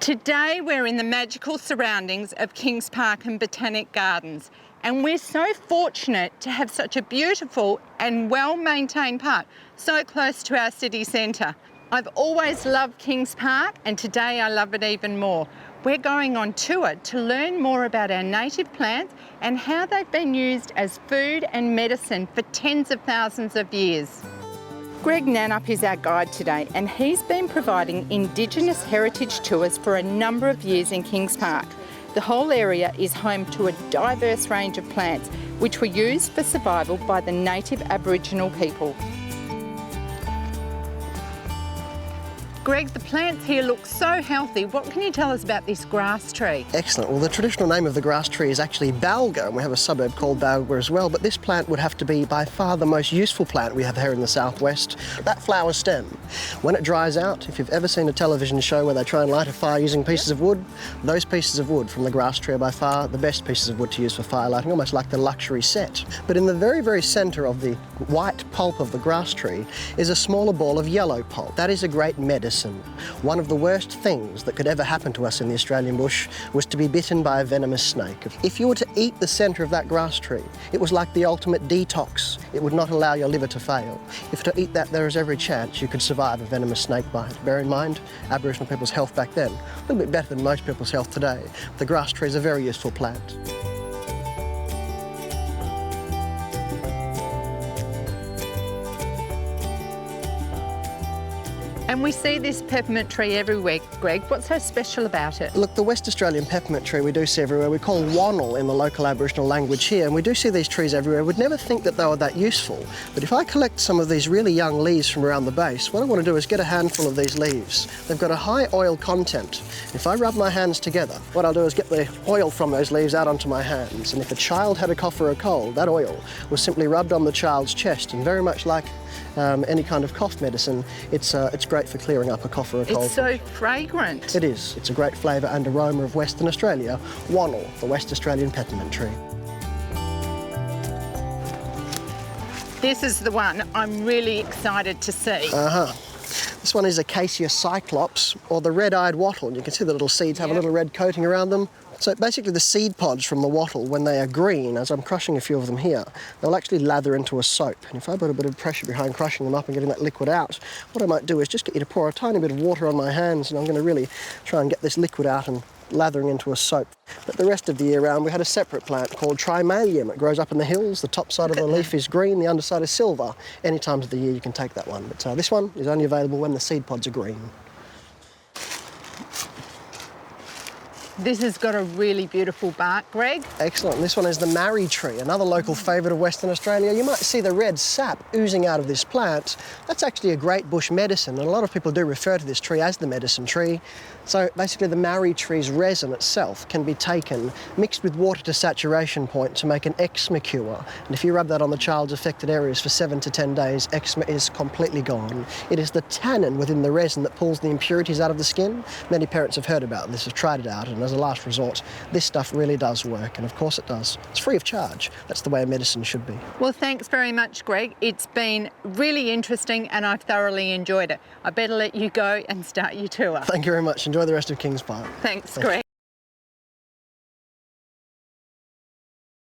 Today we're in the magical surroundings of Kings Park and Botanic Gardens, and we're so fortunate to have such a beautiful and well-maintained park so close to our city centre. I've always loved Kings Park, and today I love it even more. We're going on tour to learn more about our native plants and how they've been used as food and medicine for tens of thousands of years. Greg Nanup is our guide today, and he's been providing Indigenous heritage tours for a number of years in Kings Park. The whole area is home to a diverse range of plants which were used for survival by the native Aboriginal people. Greg, the plants here look so healthy. What can you tell us about this grass tree? Excellent. Well, the traditional name of the grass tree is actually Balga, and we have a suburb called Balga as well, but this plant would have to be by far the most useful plant we have here in the southwest. That flower stem, when it dries out, if you've ever seen a television show where they try and light a fire using pieces of wood, those pieces of wood from the grass tree are by far the best pieces of wood to use for fire lighting, almost like the luxury set. But in the very, very centre of the white pulp of the grass tree is a smaller ball of yellow pulp. That is a great medicine. One of the worst things that could ever happen to us in the Australian bush was to be bitten by a venomous snake. If you were to eat the centre of that grass tree, it was like the ultimate detox. It would not allow your liver to fail. If to eat that, there is every chance you could survive a venomous snake bite. Bear in mind, Aboriginal people's health back then, a little bit better than most people's health today. The grass tree is a very useful plant. And we see this peppermint tree everywhere, Greg. What's so special about it? Look, the West Australian peppermint tree we do see everywhere. We call wannel in the local Aboriginal language here, and we do see these trees everywhere. We'd never think that they were that useful. But if I collect some of these really young leaves from around the base, what I want to do is get a handful of these leaves. They've got a high oil content. If I rub my hands together, what I'll do is get the oil from those leaves out onto my hands. And if a child had a cough or a cold, that oil was simply rubbed on the child's chest, and very much like any kind of cough medicine, it's great for clearing up a cough or a cold. It's so fragrant. It is. It's a great flavour and aroma of Western Australia. Wannel, the West Australian peppermint tree. This is the one I'm really excited to see. This one is Acacia cyclops, or the red-eyed wattle. You can see the little seeds have a little red coating around them. So basically the seed pods from the wattle, when they are green, as I'm crushing a few of them here, they'll actually lather into a soap. And if I put a bit of pressure behind crushing them up and getting that liquid out, what I might do is just get you to pour a tiny bit of water on my hands, and I'm going to really try and get this liquid out and lathering into a soap. But the rest of the year round we had a separate plant called Trimalium. It grows up in the hills. The top side of the leaf is green, the underside is silver. Any times of the year you can take that one. But this one is only available when the seed pods are green. This has got a really beautiful bark, Greg. Excellent. This one is the marri tree, another local favourite of Western Australia. You might see the red sap oozing out of this plant. That's actually a great bush medicine, and a lot of people do refer to this tree as the medicine tree. So basically the marri tree's resin itself can be taken, mixed with water to saturation point to make an eczema cure. And if you rub that on the child's affected areas for 7 to 10 days, eczema is completely gone. It is the tannin within the resin that pulls the impurities out of the skin. Many parents have heard about this, have tried it out, and as a last resort, this stuff really does work, and of course it does. It's free of charge. That's the way a medicine should be. Well, thanks very much, Greg. It's been really interesting and I've thoroughly enjoyed it. I better let you go and start your tour. Thank you very much. Enjoy the rest of Kings Park. Thanks, Greg.